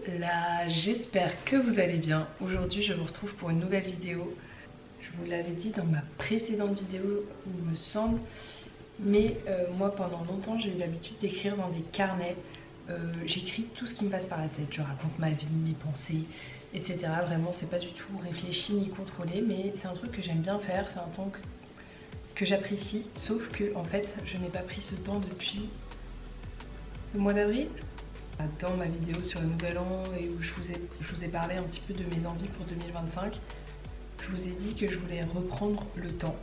Là, j'espère que vous allez bien. Aujourd'hui, je vous retrouve pour une nouvelle vidéo. Je vous l'avais dit dans ma précédente vidéo, il me semble. Mais moi, pendant longtemps, j'ai eu l'habitude d'écrire dans des carnets. J'écris tout ce qui me passe par la tête. Je raconte ma vie, mes pensées, etc. Vraiment, c'est pas du tout réfléchi ni contrôlé. Mais c'est un truc que j'aime bien faire. C'est un temps que j'apprécie. Sauf que, en fait, je n'ai pas pris ce temps depuis le mois d'avril. Dans ma vidéo sur le Nouvel An et où je vous ai parlé un petit peu de mes envies pour 2025, je vous ai dit que je voulais reprendre le temps,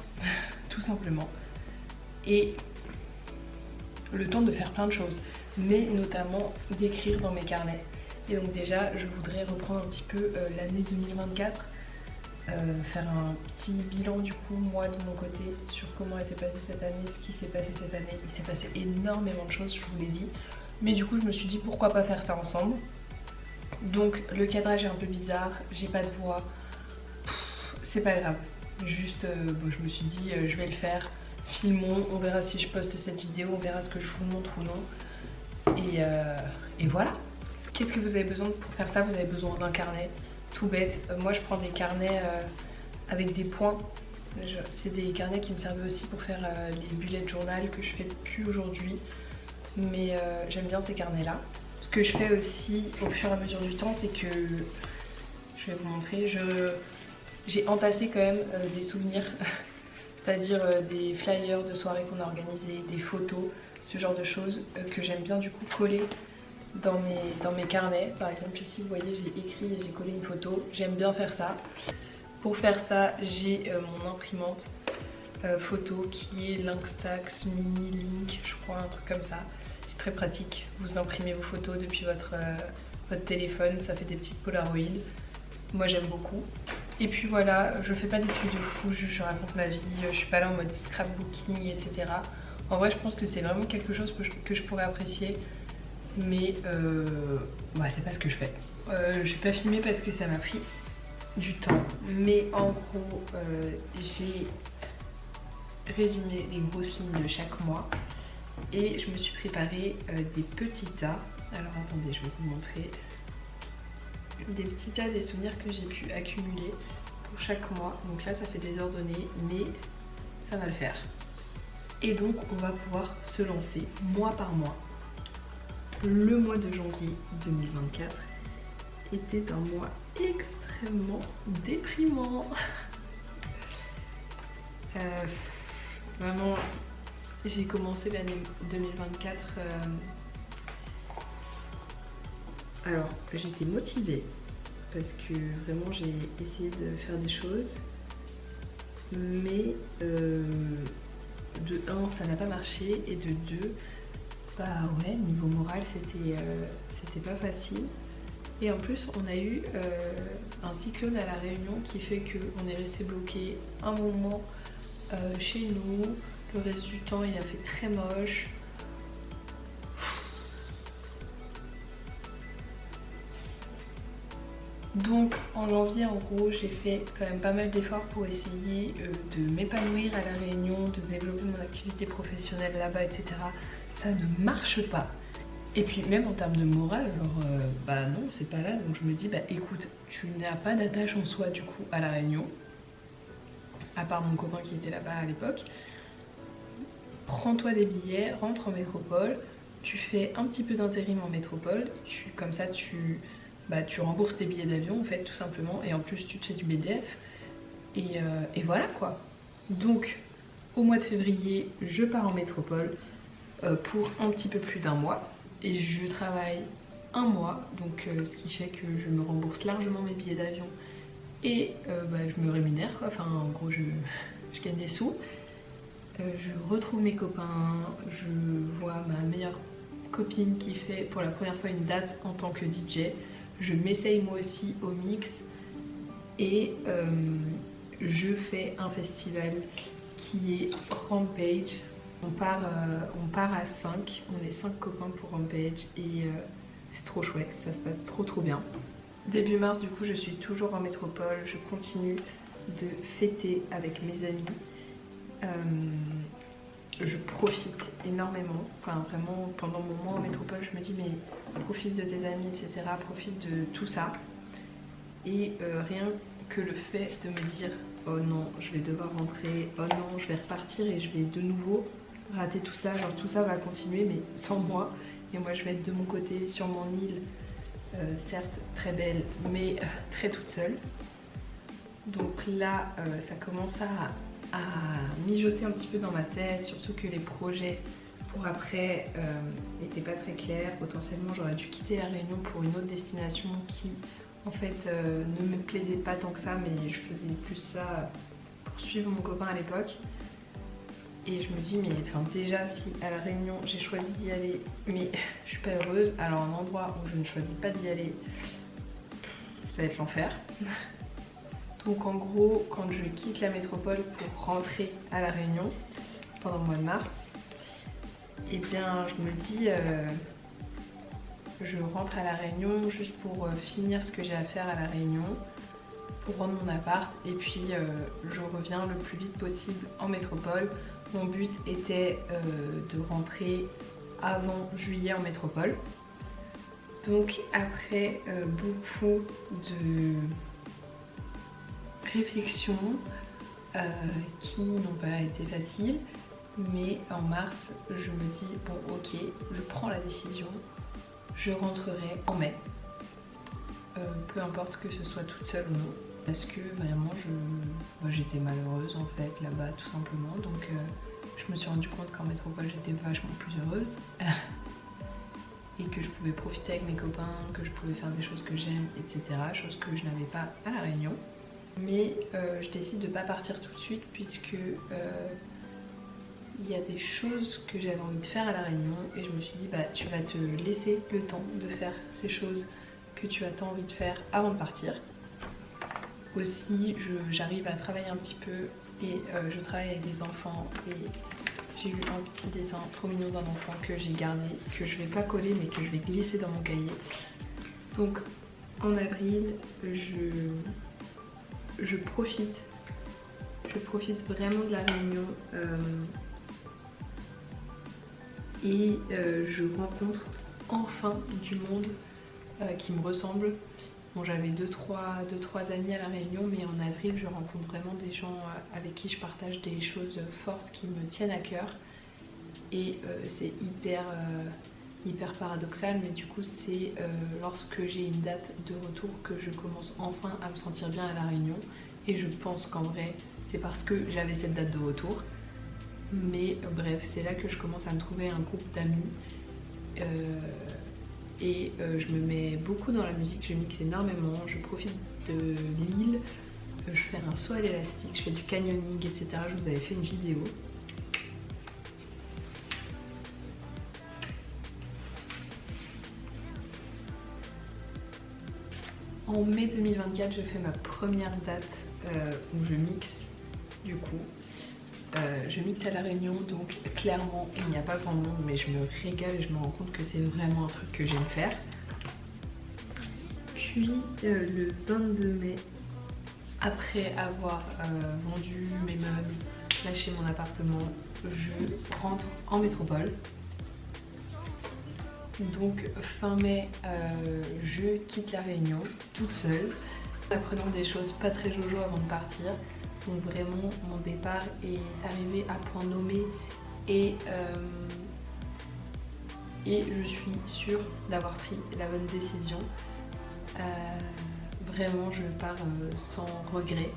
tout simplement. Et le temps de faire plein de choses, mais notamment d'écrire dans mes carnets. Et donc déjà, je voudrais reprendre un petit peu l'année 2024, faire un petit bilan du coup, moi de mon côté, sur comment elle s'est passée cette année, ce qui s'est passé cette année. Il s'est passé énormément de choses, je vous l'ai dit. Mais du coup je me suis dit pourquoi pas faire ça ensemble. Donc le cadrage est un peu bizarre, j'ai pas de voix, c'est pas grave. Juste bon, je me suis dit je vais le faire, filmons, on verra si je poste cette vidéo, on verra ce que je vous montre ou non. Et voilà. Qu'est-ce que vous avez besoin pour faire ça? Vous avez besoin d'un carnet, tout bête. Moi je prends des carnets avec des points. C'est des carnets qui me servaient aussi pour faire les bullet journal que je fais plus aujourd'hui. Mais j'aime bien ces carnets là. Ce que je fais aussi au fur et à mesure du temps, c'est que je vais vous montrer, j'ai entassé quand même des souvenirs, c'est-à-dire des flyers de soirées qu'on a organisées, des photos, ce genre de choses que j'aime bien du coup coller dans mes carnets. Par exemple ici vous voyez j'ai écrit et j'ai collé une photo, j'aime bien faire ça. Pour faire ça j'ai mon imprimante photo qui est Linkstax Mini Link, je crois, un truc comme ça. C'est très pratique, vous imprimez vos photos depuis votre téléphone, ça fait des petites polaroïdes. Moi j'aime beaucoup. Et puis voilà, je fais pas des trucs de fou, je raconte ma vie, je suis pas là en mode scrapbooking, etc. En vrai je pense que c'est vraiment quelque chose que je pourrais apprécier, mais bah, c'est pas ce que je fais. Je vais pas filmer parce que ça m'a pris du temps, mais en gros j'ai résumé les grosses lignes de chaque mois et je me suis préparé des petits tas. Alors attendez, je vais vous montrer des petits tas des souvenirs que j'ai pu accumuler pour chaque mois. Donc là ça fait désordonné mais ça va le faire. Et donc on va pouvoir se lancer mois par mois. Le mois de janvier 2024 était un mois extrêmement déprimant. Vraiment, j'ai commencé l'année 2024. Alors, j'étais motivée parce que vraiment j'ai essayé de faire des choses, mais de 1 ça n'a pas marché et de 2 bah ouais, niveau moral c'était pas facile. Et en plus on a eu un cyclone à La Réunion qui fait qu'on est resté bloqué un moment chez nous. Le reste du temps il a fait très moche. Donc en janvier en gros j'ai fait quand même pas mal d'efforts pour essayer de m'épanouir à La Réunion, de développer mon activité professionnelle là-bas, etc. Ça ne marche pas. Et puis même en termes de morale, genre bah non c'est pas là, donc je me dis bah écoute, tu n'as pas d'attache en soi du coup à La Réunion, à part mon copain qui était là-bas à l'époque. Prends-toi des billets, rentre en métropole, tu fais un petit peu d'intérim en métropole, comme ça tu rembourses tes billets d'avion en fait tout simplement, et en plus tu te fais du BDF et voilà quoi. Donc au mois de février je pars en métropole pour un petit peu plus d'un mois et je travaille un mois, donc ce qui fait que je me rembourse largement mes billets d'avion et je me rémunère quoi, enfin en gros je gagne des sous. Je retrouve mes copains, je vois ma meilleure copine qui fait pour la première fois une date en tant que DJ. Je m'essaye moi aussi au mix et je fais un festival qui est Rampage. On part à 5, on est 5 copains pour Rampage et c'est trop chouette, ça se passe trop bien. Début mars du coup je suis toujours en métropole, je continue de fêter avec mes amis. Je profite énormément, enfin vraiment pendant mon mois en métropole je me dis mais profite de tes amis, etc. Profite de tout ça. Et rien que le fait de me dire oh non, je vais devoir rentrer, oh non, je vais repartir et je vais de nouveau rater tout ça, genre tout ça va continuer mais sans moi. Et moi je vais être de mon côté sur mon île, certes très belle mais très toute seule. Donc là ça commence à mijoter un petit peu dans ma tête, surtout que les projets pour après n'étaient pas très clairs. Potentiellement j'aurais dû quitter la Réunion pour une autre destination qui en fait ne me plaisait pas tant que ça, mais je faisais plus ça pour suivre mon copain à l'époque. Et je me dis mais enfin déjà si à la Réunion j'ai choisi d'y aller mais je suis pas heureuse, alors un endroit où je ne choisis pas d'y aller, ça va être l'enfer. Donc en gros quand je quitte la métropole pour rentrer à la Réunion pendant le mois de mars, et bien je me dis je rentre à la Réunion juste pour finir ce que j'ai à faire à la Réunion, pour rendre mon appart et puis je reviens le plus vite possible en métropole. Mon but était de rentrer avant juillet en métropole. Donc après beaucoup de réflexions qui n'ont pas été faciles, mais en mars je me dis bon ok, je prends la décision, je rentrerai en mai, peu importe que ce soit toute seule ou non, parce que vraiment moi j'étais malheureuse en fait là-bas tout simplement. Donc je me suis rendu compte qu'en métropole j'étais vachement plus heureuse et que je pouvais profiter avec mes copains, que je pouvais faire des choses que j'aime, etc. Chose que je n'avais pas à la Réunion. Mais je décide de ne pas partir tout de suite puisque il y a des choses que j'avais envie de faire à la Réunion et je me suis dit bah tu vas te laisser le temps de faire ces choses que tu as tant envie de faire avant de partir. Aussi j'arrive à travailler un petit peu et je travaille avec des enfants et j'ai eu un petit dessin trop mignon d'un enfant que j'ai gardé, que je vais pas coller mais que je vais glisser dans mon cahier. Donc en avril je profite vraiment de la Réunion et je rencontre enfin du monde qui me ressemble. Bon, j'avais 2-3 amis à la Réunion, mais en avril je rencontre vraiment des gens avec qui je partage des choses fortes qui me tiennent à cœur et c'est hyper paradoxal, mais du coup c'est lorsque j'ai une date de retour que je commence enfin à me sentir bien à la Réunion. Et je pense qu'en vrai c'est parce que j'avais cette date de retour, mais bref c'est là que je commence à me trouver un groupe d'amis et je me mets beaucoup dans la musique, je mixe énormément, je profite de l'île, je fais un saut à l'élastique, je fais du canyoning, etc. Je vous avais fait une vidéo. En mai 2024, je fais ma première date où je mixe du coup. Je mixe à la Réunion, donc clairement il n'y a pas grand monde, mais je me régale et je me rends compte que c'est vraiment un truc que j'aime faire. Puis le 22 mai, après avoir vendu mes meubles, lâché mon appartement, je rentre en métropole. Donc fin mai, je quitte la Réunion toute seule, apprenant des choses pas très jojo avant de partir. Donc vraiment mon départ est arrivé à point nommé et je suis sûre d'avoir pris la bonne décision. Vraiment je pars sans regret.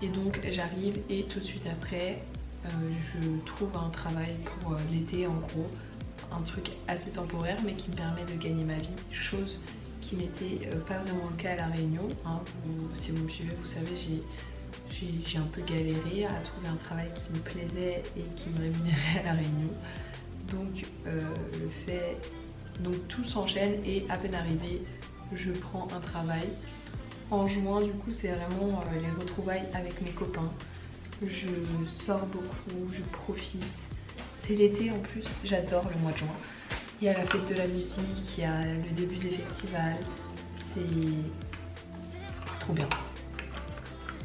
Et donc j'arrive et tout de suite après je trouve un travail pour l'été en gros. Un truc assez temporaire mais qui me permet de gagner ma vie, chose qui n'était pas vraiment le cas à la Réunion, hein. Si vous me suivez vous savez j'ai un peu galéré à trouver un travail qui me plaisait et qui me rémunérait à la Réunion. Donc donc tout s'enchaîne et à peine arrivé je prends un travail. En juin du coup c'est vraiment les retrouvailles avec mes copains. Je sors beaucoup, je profite. C'est l'été en plus, j'adore le mois de juin. Il y a la fête de la musique, il y a le début des festivals, c'est trop bien.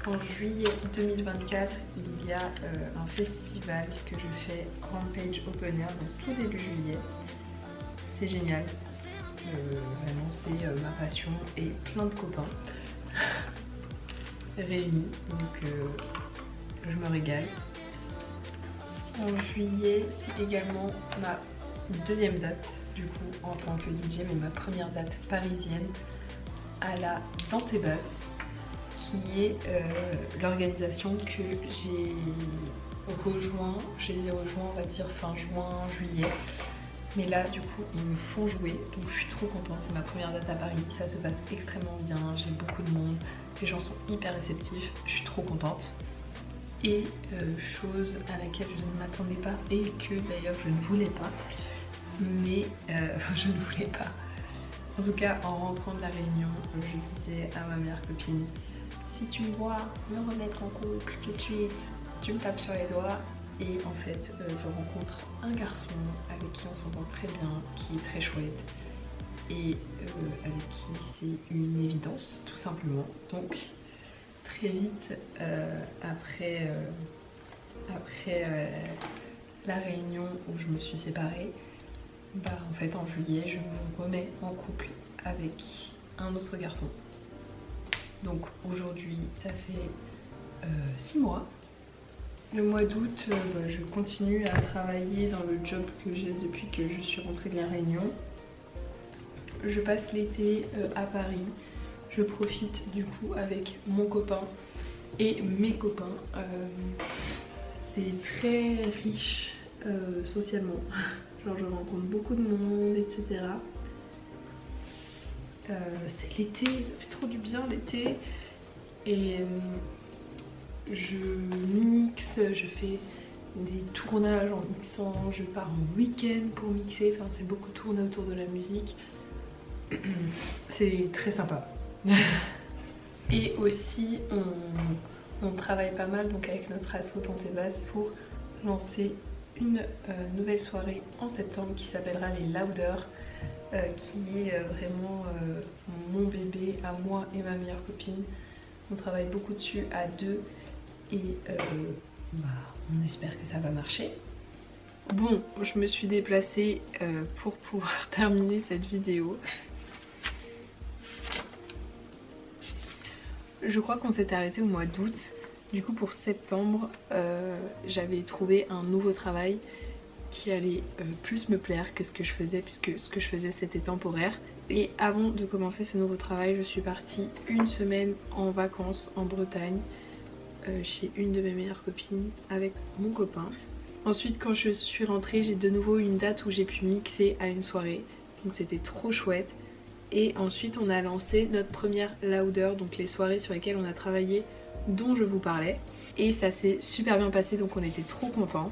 En juillet 2024, il y a un festival que je fais Rampage Open Air, donc tout début juillet. C'est génial. Vraiment c'est ma passion et plein de copains réunis, donc je me régale. En juillet, c'est également ma deuxième date du coup en tant que DJ, mais ma première date parisienne à la Dante et Basse, qui est l'organisation que j'ai rejoint. Je les ai rejoints on va dire fin juin, juillet. Mais là du coup ils me font jouer, donc je suis trop contente, c'est ma première date à Paris, ça se passe extrêmement bien, j'ai beaucoup de monde, les gens sont hyper réceptifs, je suis trop contente. Et chose à laquelle je ne m'attendais pas et que d'ailleurs je ne voulais pas, mais je ne voulais pas. En tout cas en rentrant de la réunion, je disais à ma meilleure copine, si tu me vois me remettre en couple tout de suite, tu me tapes sur les doigts. Et en fait, je rencontre un garçon avec qui on s'entend très bien, qui est très chouette et avec qui c'est une évidence tout simplement. Donc très vite après la réunion où je me suis séparée, bah en fait en juillet je me remets en couple avec un autre garçon. Donc aujourd'hui ça fait 6 mois. Le mois d'août, je continue à travailler dans le job que j'ai depuis que je suis rentrée de la Réunion. Je passe l'été à Paris. Je profite du coup avec mon copain et mes copains. C'est très riche socialement. Genre je rencontre beaucoup de monde, etc. C'est l'été, ça fait trop du bien l'été. Et je mixe, je fais des tournages en mixant, je pars en week-end pour mixer, enfin c'est beaucoup tourné autour de la musique. C'est très sympa. Et aussi on travaille pas mal donc avec notre asso Dante et Basse pour lancer une nouvelle soirée en septembre qui s'appellera les Louders, qui est vraiment mon bébé à moi et ma meilleure copine. On travaille beaucoup dessus à deux. Et on espère que ça va marcher. Bon, je me suis déplacée pour pouvoir terminer cette vidéo. Je crois qu'on s'était arrêté au mois d'août. Du coup pour septembre, j'avais trouvé un nouveau travail qui allait plus me plaire que ce que je faisais, puisque ce que je faisais c'était temporaire. Et avant de commencer ce nouveau travail, je suis partie une semaine en vacances en Bretagne. Chez une de mes meilleures copines avec mon copain. Ensuite quand je suis rentrée, j'ai de nouveau une date où j'ai pu mixer à une soirée, donc c'était trop chouette. Et ensuite on a lancé notre première Louder, donc les soirées sur lesquelles on a travaillé dont je vous parlais. Et ça s'est super bien passé, donc on était trop contents.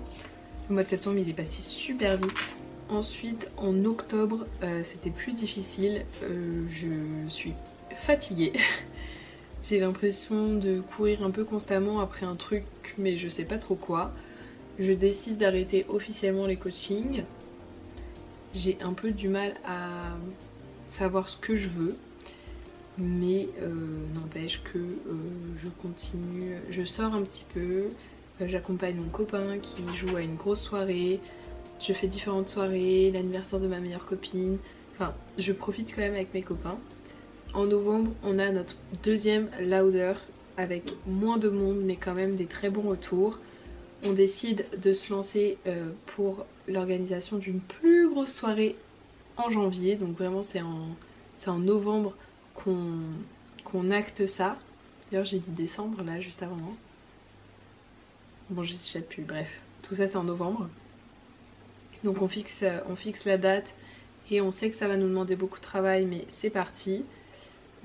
Le mois de septembre il est passé super vite. Ensuite en octobre c'était plus difficile, je suis fatiguée. J'ai l'impression de courir un peu constamment après un truc, mais je sais pas trop quoi. Je décide d'arrêter officiellement les coachings. J'ai un peu du mal à savoir ce que je veux, mais n'empêche que je continue. Je sors un petit peu, j'accompagne mon copain qui joue à une grosse soirée. Je fais différentes soirées, l'anniversaire de ma meilleure copine. Enfin, je profite quand même avec mes copains. En novembre, on a notre deuxième Louder avec moins de monde mais quand même des très bons retours. On décide de se lancer pour l'organisation d'une plus grosse soirée en janvier. Donc vraiment c'est en novembre qu'on acte ça. D'ailleurs j'ai dit décembre là juste avant. Bon je sais plus, bref. Tout ça c'est en novembre. Donc on fixe la date et on sait que ça va nous demander beaucoup de travail mais c'est parti.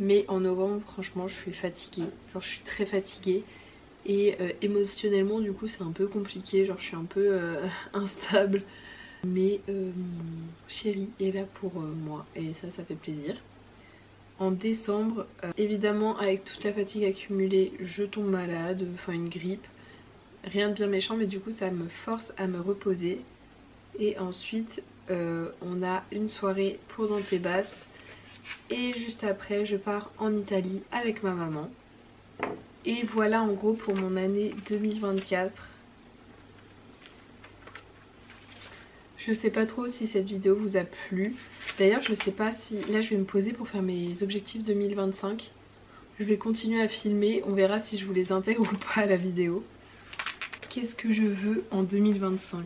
Mais en novembre, franchement, je suis fatiguée. Genre, je suis très fatiguée. Et émotionnellement, du coup, c'est un peu compliqué. Genre, je suis un peu instable. Mais mon chéri est là pour moi. Et ça fait plaisir. En décembre, évidemment, avec toute la fatigue accumulée, je tombe malade. Enfin, une grippe. Rien de bien méchant, mais du coup, ça me force à me reposer. Et ensuite, on a une soirée pour Dante et Basse. Et juste après je pars en Italie avec ma maman. Et voilà en gros pour mon année 2024. Je sais pas trop si cette vidéo vous a plu. D'ailleurs je sais pas si... Là je vais me poser pour faire mes objectifs 2025. Je vais continuer à filmer, on verra si je vous les intègre ou pas à la vidéo. Qu'est-ce que je veux en 2025?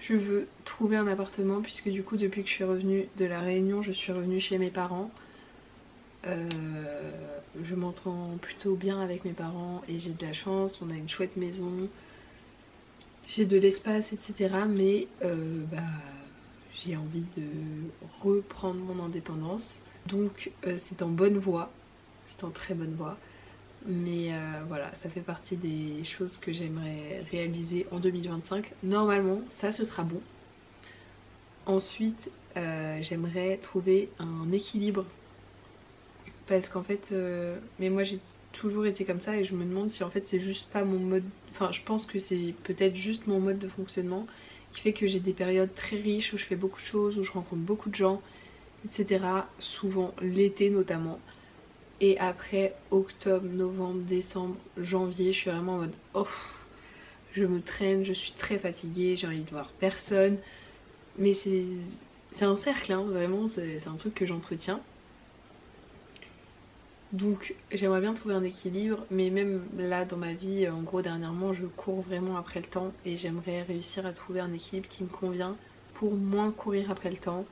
Je veux trouver un appartement puisque du coup depuis que je suis revenue de la Réunion, je suis revenue chez mes parents. Je m'entends plutôt bien avec mes parents et j'ai de la chance, on a une chouette maison, j'ai de l'espace etc. Mais j'ai envie de reprendre mon indépendance. Donc c'est en bonne voie, c'est en très bonne voie. Mais voilà, ça fait partie des choses que j'aimerais réaliser en 2025. Normalement, ça ce sera bon. Ensuite, j'aimerais trouver un équilibre. Parce qu'en fait, mais moi j'ai toujours été comme ça et je me demande si en fait c'est juste pas mon mode... Enfin, je pense que c'est peut-être juste mon mode de fonctionnement qui fait que j'ai des périodes très riches où je fais beaucoup de choses, où je rencontre beaucoup de gens, etc. Souvent l'été notamment. Et après octobre, novembre, décembre, janvier, je suis vraiment en mode oh, je me traîne, je suis très fatiguée, j'ai envie de voir personne. Mais c'est un cercle, hein, vraiment, c'est un truc que j'entretiens. Donc j'aimerais bien trouver un équilibre, mais même là dans ma vie, en gros dernièrement, je cours vraiment après le temps et j'aimerais réussir à trouver un équilibre qui me convient pour moins courir après le temps.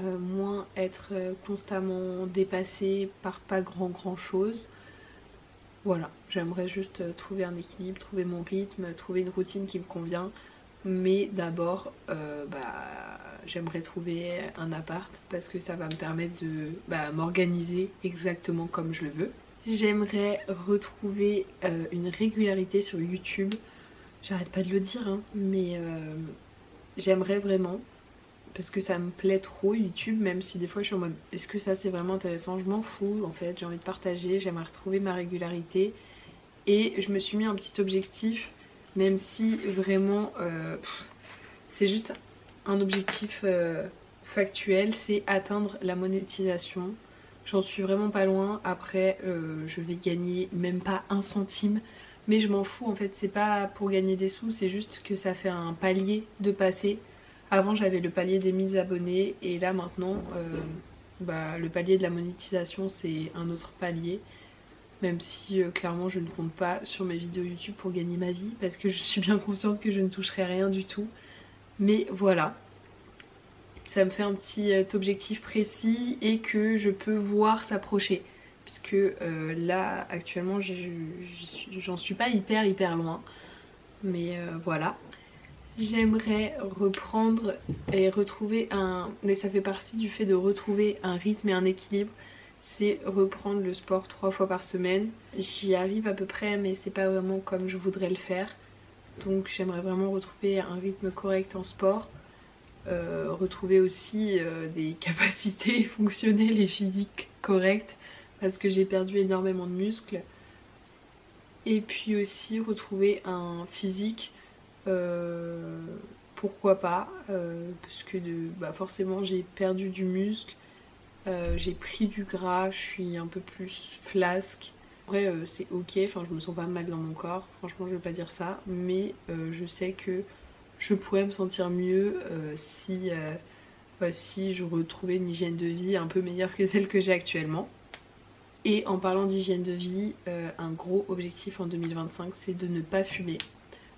Moins être constamment dépassée par pas grand chose. Voilà, j'aimerais juste trouver un équilibre, trouver mon rythme, trouver une routine qui me convient. Mais d'abord, j'aimerais trouver un appart parce que ça va me permettre de m'organiser exactement comme je le veux. J'aimerais retrouver une régularité sur YouTube. J'arrête pas de le dire, hein, mais j'aimerais vraiment. Parce que ça me plaît trop YouTube, même si des fois je suis en mode est-ce que ça c'est vraiment intéressant? Je m'en fous en fait, j'ai envie de partager, j'aimerais retrouver ma régularité. Et je me suis mis un petit objectif, même si vraiment c'est juste un objectif factuel, c'est atteindre la monétisation. J'en suis vraiment pas loin, après je vais gagner même pas un centime. Mais je m'en fous en fait, c'est pas pour gagner des sous, c'est juste que ça fait un palier de passer. Avant j'avais le palier des 1000 abonnés et là maintenant le palier de la monétisation c'est un autre palier. Même si clairement je ne compte pas sur mes vidéos YouTube pour gagner ma vie parce que je suis bien consciente que je ne toucherai rien du tout. Mais voilà, ça me fait un petit objectif précis et que je peux voir s'approcher. Puisque là actuellement j'en suis pas hyper loin. Mais voilà. J'aimerais reprendre et retrouver un... Mais ça fait partie du fait de retrouver un rythme et un équilibre. C'est reprendre le sport 3 fois par semaine. J'y arrive à peu près mais c'est pas vraiment comme je voudrais le faire. Donc j'aimerais vraiment retrouver un rythme correct en sport. Retrouver aussi des capacités fonctionnelles et physiques correctes. Parce que j'ai perdu énormément de muscles. Et puis aussi retrouver un physique... pourquoi pas, parce que forcément j'ai perdu du muscle, j'ai pris du gras, je suis un peu plus flasque. En vrai c'est ok, enfin je me sens pas mal dans mon corps, franchement je veux pas dire ça, mais je sais que je pourrais me sentir mieux si je retrouvais une hygiène de vie un peu meilleure que celle que j'ai actuellement. Et en parlant d'hygiène de vie, un gros objectif en 2025 c'est de ne pas fumer.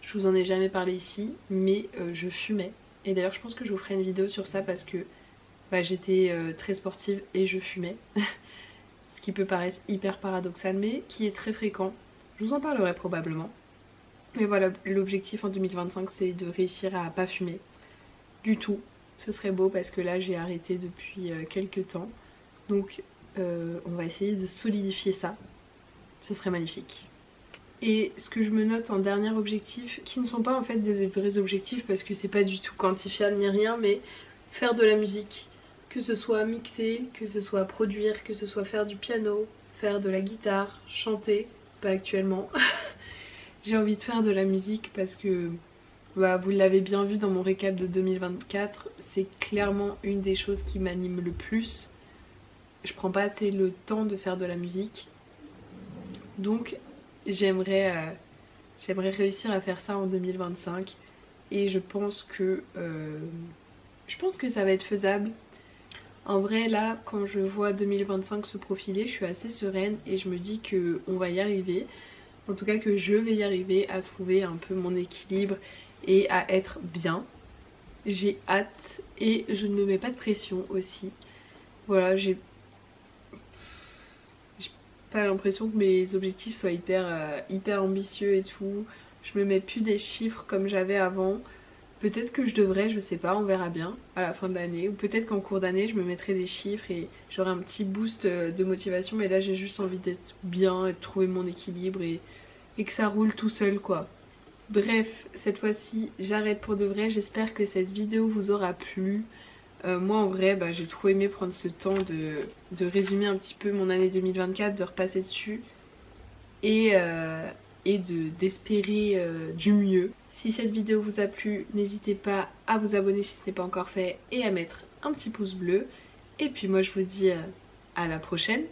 Je vous en ai jamais parlé ici, mais je fumais. Et d'ailleurs je pense que je vous ferai une vidéo sur ça parce que j'étais très sportive et je fumais. Ce qui peut paraître hyper paradoxal mais qui est très fréquent. Je vous en parlerai probablement. Mais voilà, l'objectif en 2025 c'est de réussir à pas fumer du tout. Ce serait beau parce que là j'ai arrêté depuis quelques temps. Donc on va essayer de solidifier ça. Ce serait magnifique. Et ce que je me note en dernier objectif, qui ne sont pas en fait des vrais objectifs parce que c'est pas du tout quantifiable ni rien, mais faire de la musique, que ce soit mixer, que ce soit produire, que ce soit faire du piano, faire de la guitare, chanter, pas actuellement. J'ai envie de faire de la musique parce que vous l'avez bien vu dans mon récap de 2024, c'est clairement une des choses qui m'anime le plus. Je prends pas assez le temps de faire de la musique, donc j'aimerais réussir à faire ça en 2025 et je pense que ça va être faisable. En vrai là quand je vois 2025 se profiler je suis assez sereine et je me dis que on va y arriver. En tout cas que je vais y arriver à trouver un peu mon équilibre et à être bien. J'ai hâte et je ne me mets pas de pression aussi. Voilà, j'ai pas l'impression que mes objectifs soient hyper ambitieux et tout. Je me mets plus des chiffres comme j'avais avant. Peut-être que je devrais, je sais pas, on verra bien à la fin de l'année. Ou peut-être qu'en cours d'année je me mettrai des chiffres et j'aurai un petit boost de motivation. Mais là j'ai juste envie d'être bien et de trouver mon équilibre et que ça roule tout seul quoi. Bref, cette fois-ci j'arrête pour de vrai. J'espère que cette vidéo vous aura plu. Moi en vrai j'ai trop aimé prendre ce temps de résumer un petit peu mon année 2024, de repasser dessus et, d'espérer du mieux. Si cette vidéo vous a plu, n'hésitez pas à vous abonner si ce n'est pas encore fait et à mettre un petit pouce bleu. Et puis moi je vous dis à la prochaine.